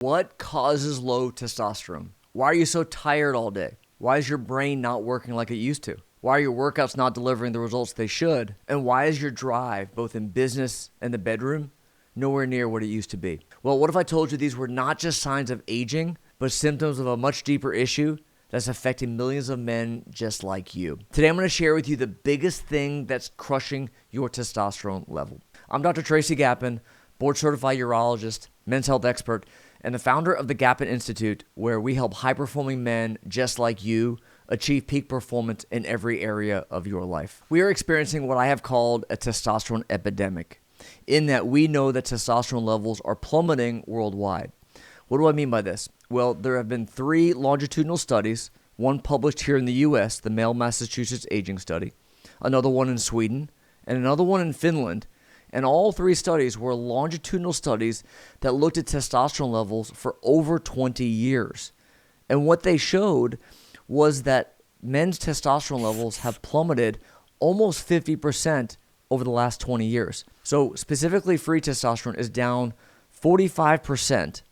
What causes low testosterone? Why are you so tired all day? Why is your brain not working like it used to? Why are your workouts not delivering the results they should? And why is your drive, both in business and the bedroom, nowhere near what it used to be? Well, what if I told you these were not just signs of aging, but symptoms of a much deeper issue that's affecting millions of men just like you? Today, I'm going to share with you the biggest thing that's crushing your testosterone level. I'm Dr. Tracy Gappen, board-certified urologist, men's health expert, and the founder of the Gappen Institute, where we help high-performing men just like you achieve peak performance in every area of your life. We are experiencing what I have called a testosterone epidemic, in that we know that testosterone levels are plummeting worldwide. What do I mean by this? Well, there have been 3 longitudinal studies, one published here in the U.S., the Male Massachusetts Aging Study, another one in Sweden, and another one in Finland. And all 3 studies were longitudinal studies that looked at testosterone levels for over 20 years. And what they showed was that men's testosterone levels have plummeted almost 50% over the last 20 years. So specifically, free testosterone is down 45%,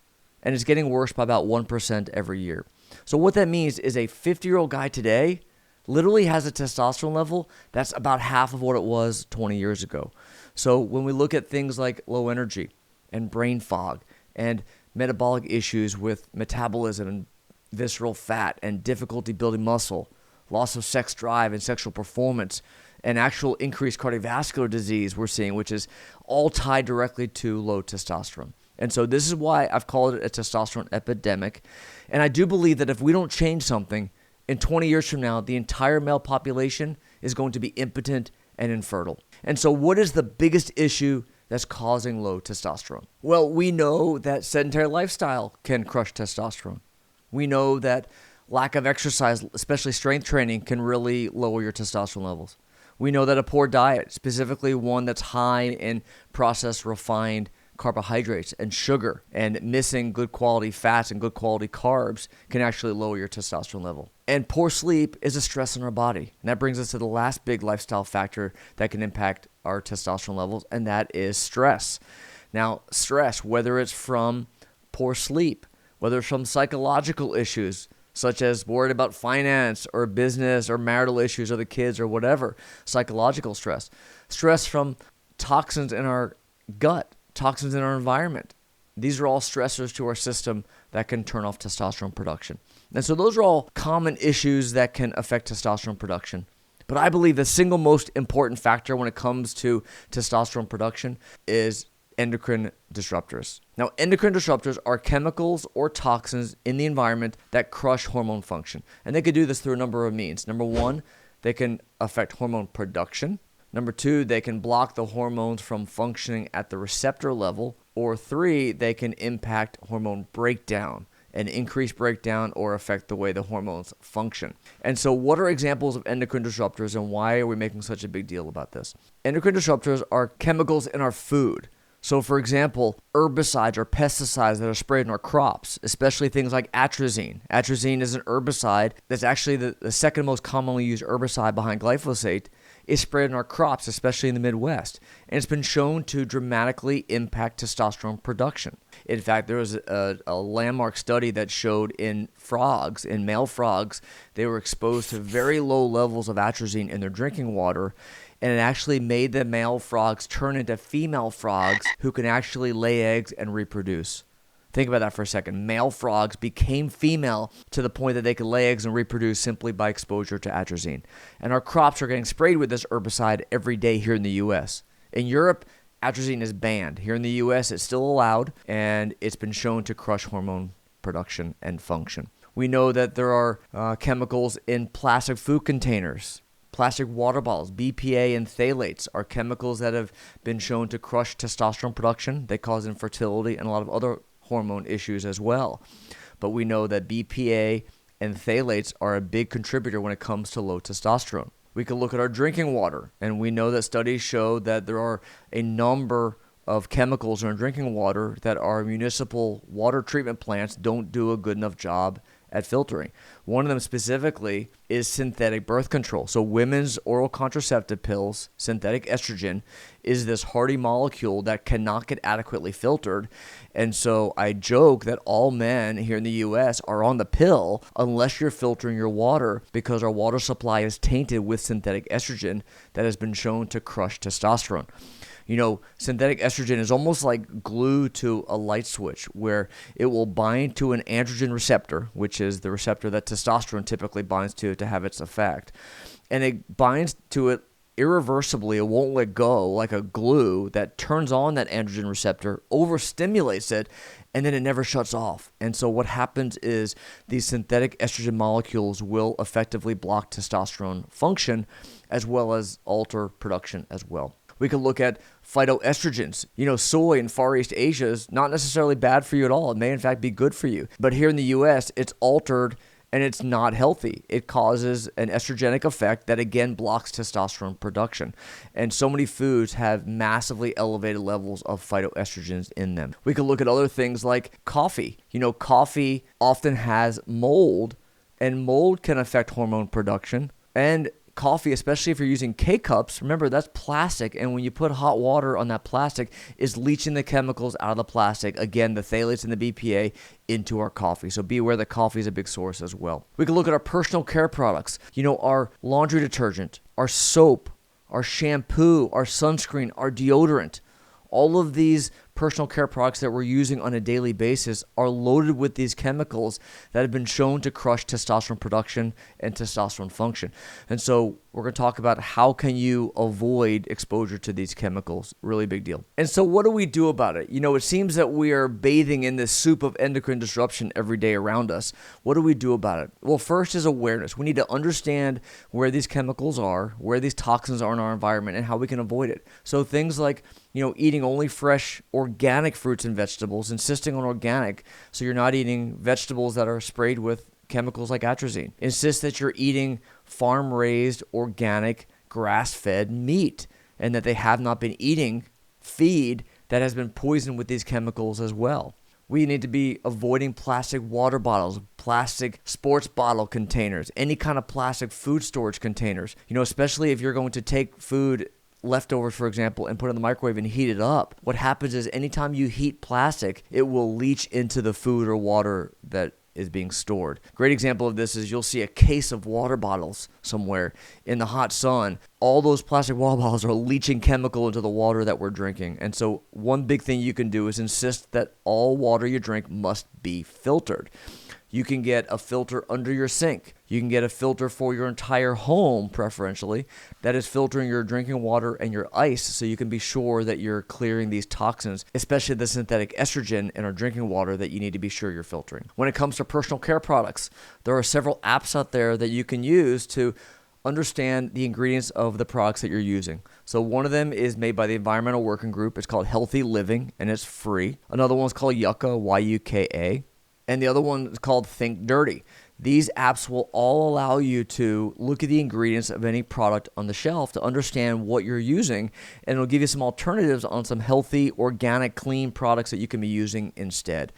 and it's getting worse by about 1% every year. So what that means is a 50-year-old guy today literally has a testosterone level that's about half of what it was 20 years ago. So when we look at things like low energy and brain fog and metabolic issues with metabolism and visceral fat and difficulty building muscle, loss of sex drive and sexual performance, and actual increased cardiovascular disease we're seeing, which is all tied directly to low testosterone. And so this is why I've called it a testosterone epidemic. And I do believe that if we don't change something, in 20 years from now, the entire male population is going to be impotent and infertile. And so what is the biggest issue that's causing low testosterone? Well, we know that sedentary lifestyle can crush testosterone. We know that lack of exercise, especially strength training, can really lower your testosterone levels. We know that a poor diet, specifically one that's high in processed, refined carbohydrates and sugar, and missing good quality fats and good quality carbs, can actually lower your testosterone level. And poor sleep is a stress on our body. And that brings us to the last big lifestyle factor that can impact our testosterone levels, and that is stress. Now, stress, whether it's from poor sleep, whether it's from psychological issues, such as worried about finance or business or marital issues or the kids or whatever, psychological stress, stress from toxins in our gut, toxins in our environment. These are all stressors to our system that can turn off testosterone production. And so those are all common issues that can affect testosterone production. But I believe the single most important factor when it comes to testosterone production is endocrine disruptors. Now, endocrine disruptors are chemicals or toxins in the environment that crush hormone function. And they could do this through a number of means. Number 1, they can affect hormone production. Number 2, they can block the hormones from functioning at the receptor level. Or 3, they can impact hormone breakdown and increase breakdown or affect the way the hormones function. And so what are examples of endocrine disruptors, and why are we making such a big deal about this? Endocrine disruptors are chemicals in our food. So for example, herbicides or pesticides that are sprayed in our crops, especially things like atrazine. Atrazine is an herbicide that's actually the second most commonly used herbicide behind glyphosate, is sprayed in our crops, especially in the Midwest. And it's been shown to dramatically impact testosterone production. In fact, there was a landmark study that showed in frogs, in male frogs, they were exposed to very low levels of atrazine in their drinking water, and it actually made the male frogs turn into female frogs who can actually lay eggs and reproduce. Think about that for a second. Male frogs became female to the point that they could lay eggs and reproduce simply by exposure to atrazine. And our crops are getting sprayed with this herbicide every day here in the U.S. In Europe, atrazine is banned. Here in the U.S., it's still allowed, and it's been shown to crush hormone production and function. We know that there are chemicals in plastic food containers. Plastic water bottles, BPA and phthalates are chemicals that have been shown to crush testosterone production. They cause infertility and a lot of other hormone issues as well. But we know that BPA and phthalates are a big contributor when it comes to low testosterone. We can look at our drinking water, and we know that studies show that there are a number of chemicals in our drinking water that our municipal water treatment plants don't do a good enough job at filtering. One of them specifically is synthetic birth control. So women's oral contraceptive pills, synthetic estrogen, is this hardy molecule that cannot get adequately filtered. And so I joke that all men here in the US are on the pill unless you're filtering your water, because our water supply is tainted with synthetic estrogen that has been shown to crush testosterone. You know, synthetic estrogen is almost like glue to a light switch, where it will bind to an androgen receptor, which is the receptor that testosterone typically binds to have its effect. And it binds to it irreversibly. It won't let go, like a glue that turns on that androgen receptor, overstimulates it, and then it never shuts off. And so what happens is these synthetic estrogen molecules will effectively block testosterone function, as well as alter production as well. We could look at phytoestrogens. You know, soy in Far East Asia is not necessarily bad for you at all. It may in fact be good for you. But here in the US, it's altered and it's not healthy. It causes an estrogenic effect that again blocks testosterone production. And so many foods have massively elevated levels of phytoestrogens in them. We could look at other things like coffee. You know, coffee often has mold, and mold can affect hormone production. And coffee, especially if you're using K-cups, remember that's plastic, and when you put hot water on that plastic, is leaching the chemicals out of the plastic, again the phthalates and the BPA, into our coffee. So be aware that coffee is a big source as well. We can look at our personal care products. You know, our laundry detergent, our soap, our shampoo, our sunscreen, our deodorant. All of these personal care products that we're using on a daily basis are loaded with these chemicals that have been shown to crush testosterone production and testosterone function. And so we're going to talk about how can you avoid exposure to these chemicals. Really big deal. And so what do we do about it? You know, it seems that we are bathing in this soup of endocrine disruption every day around us. What do we do about it? Well, first is awareness. We need to understand where these chemicals are, where these toxins are in our environment, and how we can avoid it. So things like, you know, eating only fresh organic fruits and vegetables, insisting on organic, so you're not eating vegetables that are sprayed with chemicals like atrazine. Insist that you're eating farm-raised, organic, grass-fed meat, and that they have not been eating feed that has been poisoned with these chemicals as well. We need to be avoiding plastic water bottles, plastic sports bottle containers, any kind of plastic food storage containers. You know, especially if you're going to take food, leftovers, for example, and put it in the microwave and heat it up. What happens is anytime you heat plastic, it will leach into the food or water that is being stored. Great example of this is you'll see a case of water bottles somewhere in the hot sun. All those plastic water bottles are leaching chemical into the water that we're drinking. And so one big thing you can do is insist that all water you drink must be filtered. You can get a filter under your sink. You can get a filter for your entire home, preferentially, that is filtering your drinking water and your ice, so you can be sure that you're clearing these toxins, especially the synthetic estrogen in our drinking water, that you need to be sure you're filtering. When it comes to personal care products, there are several apps out there that you can use to understand the ingredients of the products that you're using. So one of them is made by the Environmental Working Group. It's called Healthy Living, and it's free. Another one's called Yucca, Y-U-K-A. And the other one is called Think Dirty. These apps will all allow you to look at the ingredients of any product on the shelf to understand what you're using, and it'll give you some alternatives on some healthy, organic, clean products that you can be using instead.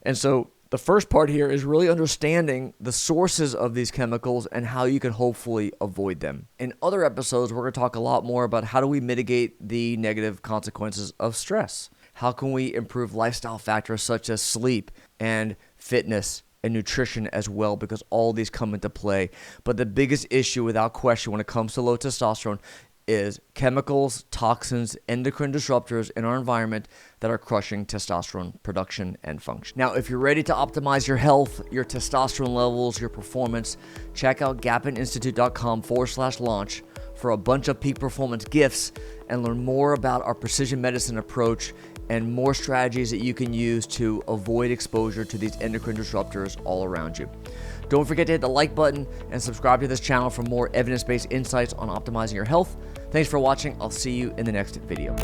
And so the first part here is really understanding the sources of these chemicals and how you can hopefully avoid them. In other episodes, we're going to talk a lot more about how do we mitigate the negative consequences of stress. How can we improve lifestyle factors such as sleep and fitness and nutrition as well, because all these come into play. But the biggest issue, without question, when it comes to low testosterone is chemicals, toxins, endocrine disruptors in our environment that are crushing testosterone production and function. Now, if you're ready to optimize your health, your testosterone levels, your performance, check out gapinstitute.com/launch for a bunch of peak performance gifts and learn more about our precision medicine approach and more strategies that you can use to avoid exposure to these endocrine disruptors all around you. Don't forget to hit the like button and subscribe to this channel for more evidence-based insights on optimizing your health. Thanks for watching. I'll see you in the next video.